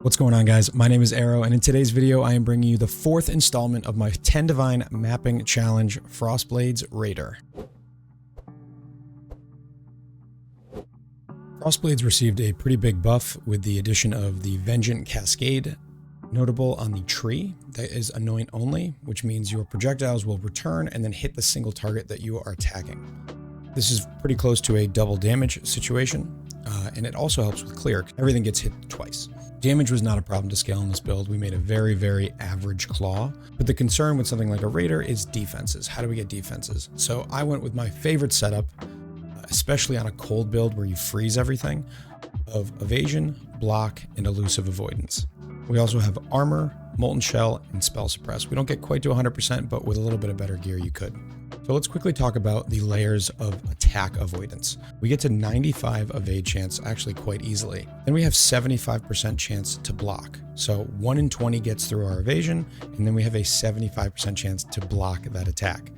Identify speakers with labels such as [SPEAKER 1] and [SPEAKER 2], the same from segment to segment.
[SPEAKER 1] What's going on, guys? My name is Arrow, and in today's video I am bringing you the fourth installment of my 10 Divine Mapping Challenge, Frostblade's Raider. Frostblades received a pretty big buff with the addition of the Vengeant Cascade, notable on the tree that is anoint only, which means your projectiles will return and then hit the single target that you are attacking. This is pretty close to a double damage situation, and it also helps with clear. Everything gets hit twice. Damage was not a problem to scale in this build. We made a very, very average claw, but the concern with something like a Raider is defenses. How do we get defenses? So I went with my favorite setup, especially on a cold build where you freeze everything, of evasion, block, and elusive avoidance. We also have armor, molten shell, and spell suppress. We don't get quite to 100%, but with a little bit of better gear you could. So let's quickly talk about the layers of attack avoidance. We get to 95 evade chance actually quite easily. Then we have 75% chance to block. So 1 in 20 gets through our evasion, and then we have a 75% chance to block that attack.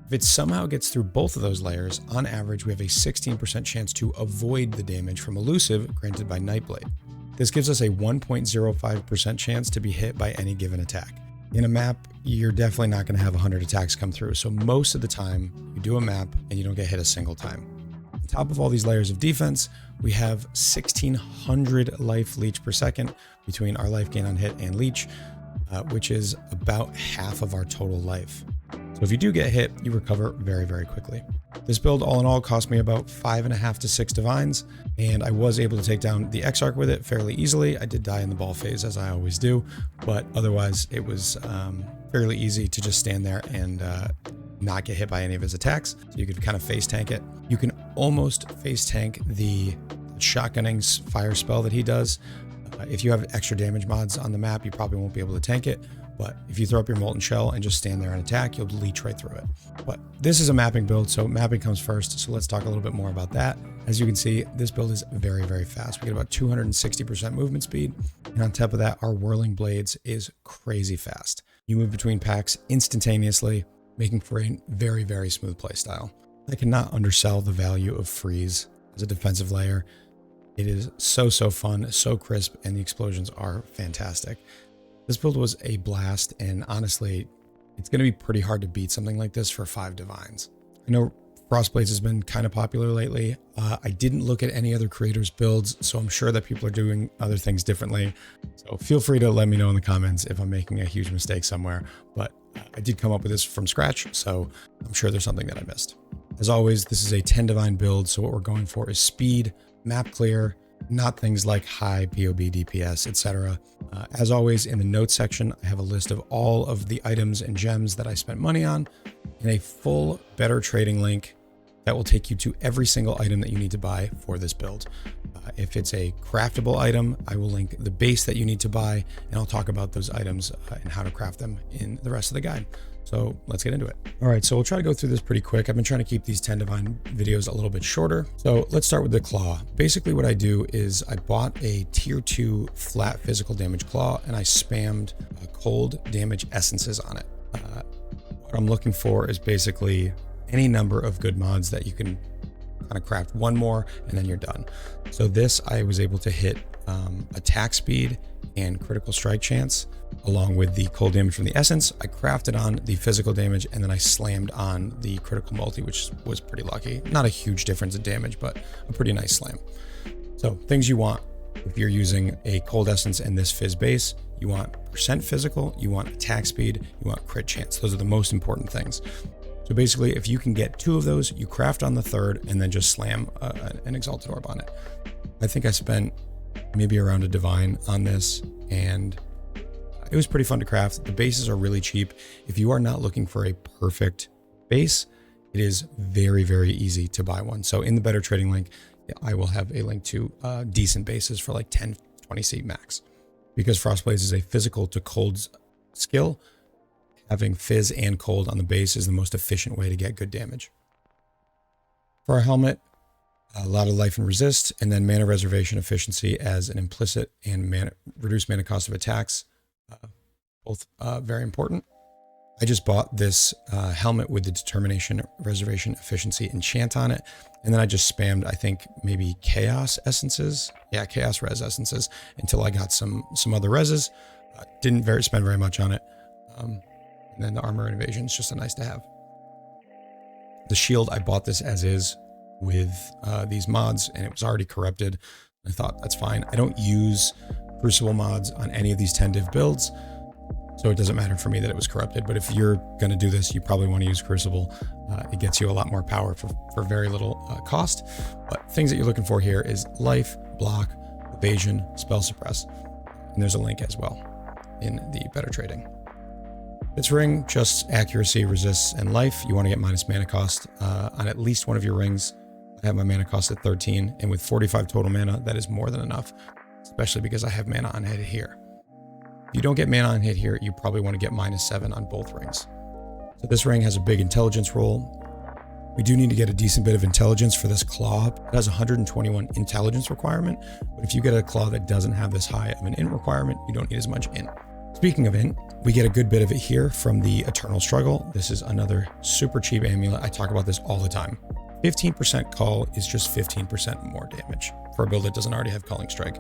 [SPEAKER 1] If it somehow gets through both of those layers, on average we have a 16% chance to avoid the damage from elusive granted by Nightblade. This gives us a 1.05% chance to be hit by any given attack. In a map, you're definitely not going to have 100 attacks come through, so most of the time you do a map and you don't get hit a single time. On top of all these layers of defense, we have 1600 life leech per second between our life gain on hit and leech, which is about half of our total life. So if you do get hit, you recover very, very quickly. This build all in all cost me about 5.5 to 6 divines, and I was able to take down the Exarch with it fairly easily. I did die in the ball phase, as I always do, but otherwise it was fairly easy to just stand there and not get hit by any of his attacks. So you could kind of face tank it. You can almost face tank the shotgunning fire spell that he does. If you have extra damage mods on the map, you probably won't be able to tank it. But if you throw up your molten shell and just stand there and attack, you'll leech right through it. But this is a mapping build, so mapping comes first. So let's talk a little bit more about that. As you can see, this build is very, very fast. We get about 260% movement speed. And on top of that, our whirling blades is crazy fast. You move between packs instantaneously, making for a very, very smooth playstyle. I cannot undersell the value of freeze as a defensive layer. It is so fun, so crisp, and the explosions are fantastic. This build was a blast, and honestly, it's going to be pretty hard to beat something like this for 5 divines. I know Frostblades has been kind of popular lately. I didn't look at any other creators' builds, so I'm sure that people are doing other things differently. So feel free to let me know in the comments if I'm making a huge mistake somewhere, but I did come up with this from scratch, so I'm sure there's something that I missed. As always, this is a 10 divine build, so what we're going for is speed, map clear, not things like high POB, DPS, etc. As always, in the notes section, I have a list of all of the items and gems that I spent money on and a full better trading link that will take you to every single item that you need to buy for this build. If it's a craftable item, I will link the base that you need to buy, and I'll talk about those items and how to craft them in the rest of the guide. So let's get into it. All right, so we'll try to go through this pretty quick. I've been trying to keep these 10 divine videos a little bit shorter. So let's start with the claw. Basically what I do is I bought a tier 2 flat physical damage claw, and I spammed cold damage essences on it. What I'm looking for is basically any number of good mods that you can kind of craft one more and then you're done. So this, I was able to hit attack speed and critical strike chance along with the cold damage from the essence. I crafted on the physical damage, and then I slammed on the critical multi, which was pretty lucky. Not a huge difference in damage, but a pretty nice slam. So things you want if you're using a cold essence and this fizz base: you want percent physical, you want attack speed, you want crit chance. Those are the most important things. So basically, if you can get 2 of those, you craft on the 3rd and then just slam an exalted orb on it. I think I spent maybe around a divine on this, and it was pretty fun to craft. The bases are really cheap. If you are not looking for a perfect base, it is very, very easy to buy one. So in the better trading link, I will have a link to decent bases for like 10, 20C max. Because Frostblades is a physical to cold skill, having fizz and cold on the base is the most efficient way to get good damage. For our helmet, a lot of life and resist, and then mana reservation efficiency as an implicit and reduced mana cost of attacks. Both very important. I just bought this helmet with the Determination, Reservation, Efficiency enchant on it. And then I just spammed, I think, maybe Chaos Essences. Yeah, Chaos Res Essences until I got some other reses. Didn't spend very much on it. And then the Armor and Evasion is just a nice to have. The shield, I bought this as is with these mods, and it was already corrupted. I thought that's fine. I don't use Crucible mods on any of these 10 div builds, so it doesn't matter for me that it was corrupted. But if you're going to do this, you probably want to use Crucible. It gets you a lot more power for very little cost. But things that you're looking for here is life, block, evasion, spell suppress. And there's a link as well in the better trading. This ring, just accuracy, resists, and life. You want to get minus mana cost on at least one of your rings. I have my mana cost at 13, and with 45 total mana, that is more than enough, especially because I have mana on hit here. If you don't get mana on hit here, you probably want to get -7 on both rings. So this ring has a big intelligence roll. We do need to get a decent bit of intelligence for this claw. It has 121 intelligence requirement, but if you get a claw that doesn't have this high of an int requirement, you don't need as much int. Speaking of int, we get a good bit of it here from the Eternal Struggle. This is another super cheap amulet. I talk about this all the time. 15% call is just 15% more damage for a build that doesn't already have Culling Strike.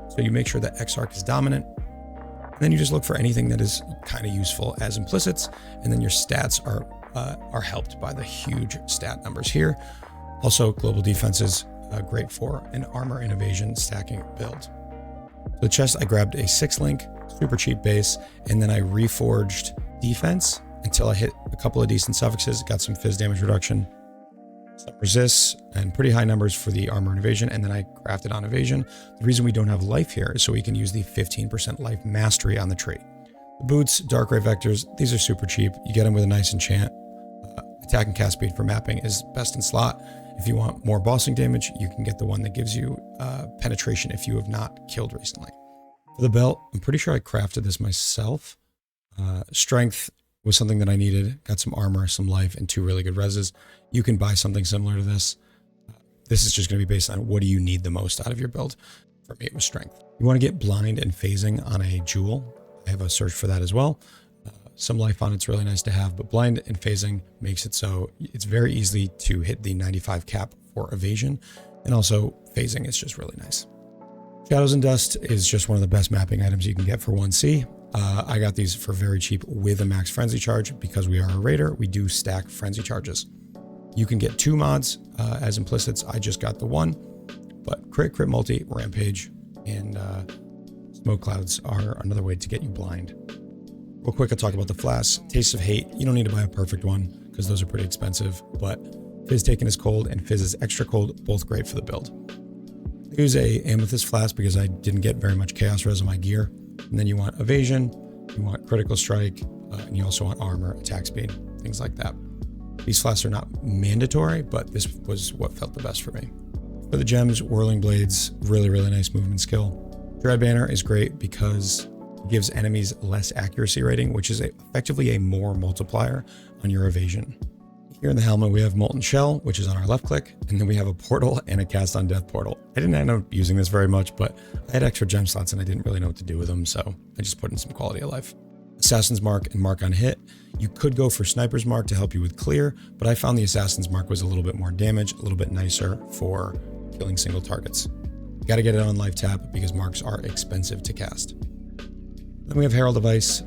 [SPEAKER 1] So you make sure that Exarch is dominant, and then you just look for anything that is kind of useful as implicits, and then your stats are helped by the huge stat numbers here. Also, global defense is great for an armor and evasion stacking build. The chest, I grabbed a 6-link, super cheap base, and then I reforged defense until I hit a couple of decent suffixes, got some fizz damage reduction, some resists, and pretty high numbers for the armor and evasion, and then I crafted on evasion. The reason we don't have life here is so we can use the 15% life mastery on the trait. The boots, dark ray vectors, these are super cheap. You get them with a nice enchant. Attack and cast speed for mapping is best in slot. If you want more bossing damage, you can get the one that gives you penetration if you have not killed recently. For the belt, I'm pretty sure I crafted this myself. Strength was something that I needed. Got some armor, some life, and 2 really good reses. You can buy something similar to this. This is just going to be based on what do you need the most out of your build. For me, it was strength. You want to get blind and phasing on a jewel. I have a search for that as well. Some life on it's really nice to have, but blind and phasing makes it so it's very easy to hit the 95 cap for evasion, and also phasing is just really nice. Shadows and Dust is just one of the best mapping items you can get for 1C. I got these for very cheap with a max frenzy charge. Because we are a raider, we do stack frenzy charges. You can get 2 mods as implicits. I just got the 1, but crit multi, rampage, and smoke clouds are another way to get you blind. Real quick, I'll talk about the Flasks. Taste of Hate, you don't need to buy a perfect one because those are pretty expensive, but Fizz Taken is cold and Fizz is extra cold, both great for the build. I use a Amethyst Flask because I didn't get very much Chaos Res on my gear. And then you want evasion, you want critical strike, and you also want armor, attack speed, things like that. These flasks are not mandatory, but this was what felt the best for me. For the gems, Whirling Blades, really nice movement skill. Dread Banner is great because it gives enemies less accuracy rating, which is effectively a more multiplier on your evasion. Here in the helmet, we have Molten Shell, which is on our left click, and then we have a portal and a Cast on Death portal. I didn't end up using this very much, but I had extra gem slots and I didn't really know what to do with them, so I just put in some quality of life. Assassin's Mark and Mark on Hit. You could go for Sniper's Mark to help you with clear, but I found the Assassin's Mark was a little bit more damage, a little bit nicer for killing single targets. You gotta get it on life tap because marks are expensive to cast. Then we have Herald of Ice,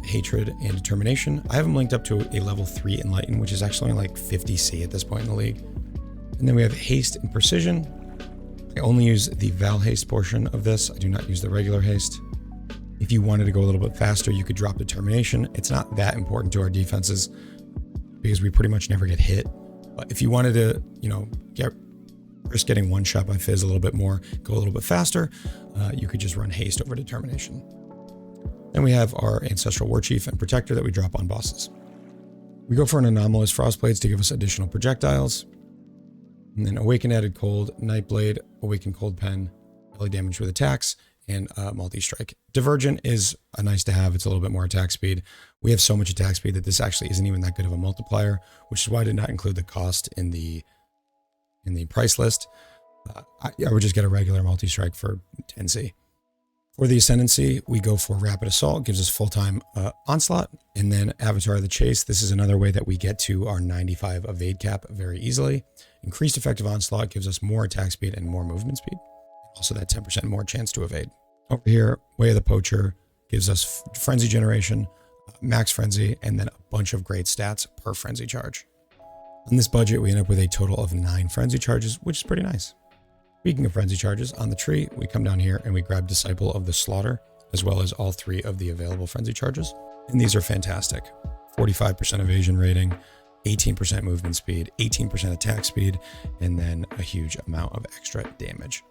[SPEAKER 1] Hatred, and Determination. I have them linked up to a level 3 Enlighten, which is actually like 50C at this point in the league. And then we have Haste and Precision. I only use the Val Haste portion of this. I do not use the regular Haste. If you wanted to go a little bit faster, you could drop Determination. It's not that important to our defenses because we pretty much never get hit. But if you wanted to, risk getting one shot by Fizz a little bit more, go a little bit faster, you could just run Haste over Determination. Then we have our Ancestral Warchief and Protector that we drop on bosses. We go for an Anomalous Frostblades to give us additional projectiles. And then Awaken Added Cold, Nightblade, Awaken Cold Pen, melee damage with attacks, and multi-strike. Divergent is a nice to have. It's a little bit more attack speed. We have so much attack speed that this actually isn't even that good of a multiplier, which is why I did not include the cost in the price list. I would just get a regular multi-strike for 10C. For the Ascendancy, we go for Rapid Assault, gives us full-time Onslaught, and then Avatar of the Chase. This is another way that we get to our 95 evade cap very easily. Increased Effective Onslaught gives us more attack speed and more movement speed. Also that 10% more chance to evade. Over here, Way of the Poacher gives us Frenzy Generation, Max Frenzy, and then a bunch of great stats per Frenzy Charge. On this budget, we end up with a total of 9 Frenzy Charges, which is pretty nice. Speaking of Frenzy Charges, on the tree, we come down here and we grab Disciple of the Slaughter, as well as all 3 of the available Frenzy Charges. And these are fantastic. 45% evasion rating, 18% movement speed, 18% attack speed, and then a huge amount of extra damage.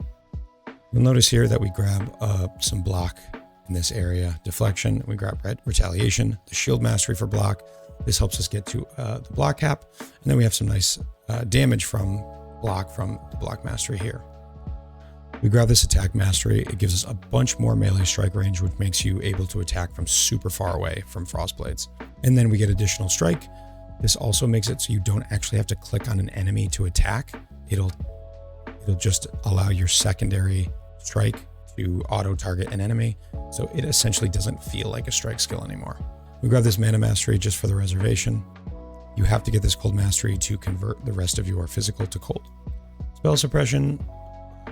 [SPEAKER 1] You'll notice here that we grab some block in this area, deflection, we grab retaliation, the shield mastery for block. This helps us get to the block cap, and then we have some nice damage from block from the block mastery here. We grab this attack mastery. It gives us a bunch more melee strike range, which makes you able to attack from super far away from Frostblades. And then we get additional strike. This also makes it so you don't actually have to click on an enemy to attack. It'll just allow your secondary strike to auto target an enemy. So it essentially doesn't feel like a strike skill anymore. We grab this mana mastery just for the reservation. You have to get this cold mastery to convert the rest of your physical to cold. Spell suppression,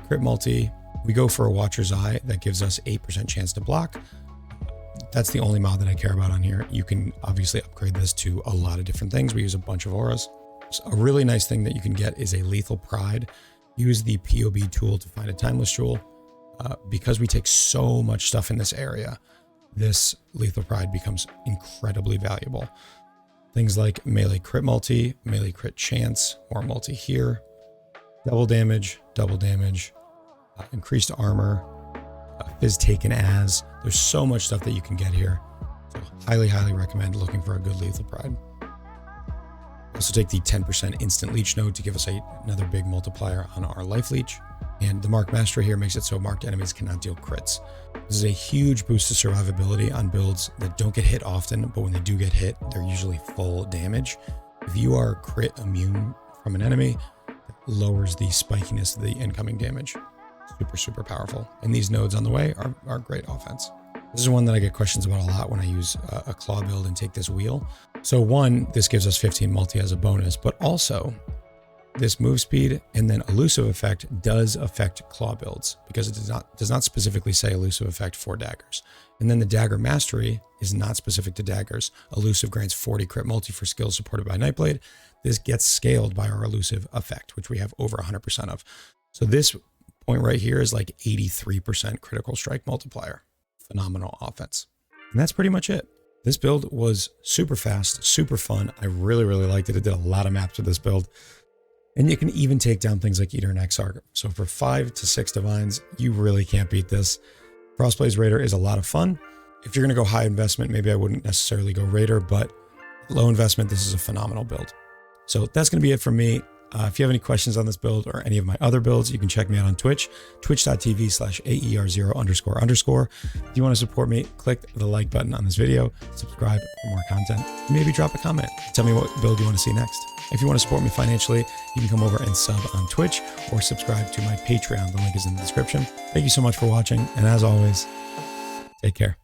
[SPEAKER 1] crit multi. We go for a Watcher's Eye that gives us 8% chance to block. That's the only mod that I care about on here. You can obviously upgrade this to a lot of different things. We use a bunch of auras. So a really nice thing that you can get is a Lethal Pride. Use the PoB tool to find a Timeless Jewel. Because we take so much stuff in this area, this Lethal Pride becomes incredibly valuable. Things like melee crit multi, melee crit chance, more multi here, double damage, increased armor, Fizz taken as. There's so much stuff that you can get here. So highly recommend looking for a good Lethal Pride. Also take the 10% instant leech node to give us another big multiplier on our life leech. And the Mark Mastery here makes it so marked enemies cannot deal crits. This is a huge boost to survivability on builds that don't get hit often, but when they do get hit, they're usually full damage. If you are crit immune from an enemy, that lowers the spikiness of the incoming damage. Super powerful. And these nodes on the way are great offense. This is one that I get questions about a lot when I use a claw build and take this wheel. So one, this gives us 15 multi as a bonus, but also this move speed and then elusive effect does affect claw builds because it does not specifically say elusive effect for daggers. And then the dagger mastery is not specific to daggers. Elusive grants 40 crit multi for skills supported by Nightblade. This gets scaled by our elusive effect, which we have over 100% of. So this point right here is like 83% critical strike multiplier. Phenomenal offense. And that's pretty much it. This build was super fast, super fun. I really liked it. It did a lot of maps with this build. And you can even take down things like Eater and Exarch. So for 5 to 6 divines, you really can't beat this. Frostblades Raider is a lot of fun. If you're going to go high investment, maybe I wouldn't necessarily go Raider, but low investment, this is a phenomenal build. So that's going to be it from me. If you have any questions on this build or any of my other builds, you can check me out on Twitch, twitch.tv/AER0__. If you want to support me, click the like button on this video, subscribe for more content, maybe drop a comment. Tell me what build you want to see next. If you want to support me financially, you can come over and sub on Twitch or subscribe to my Patreon. The link is in the description. Thank you so much for watching. And as always, take care.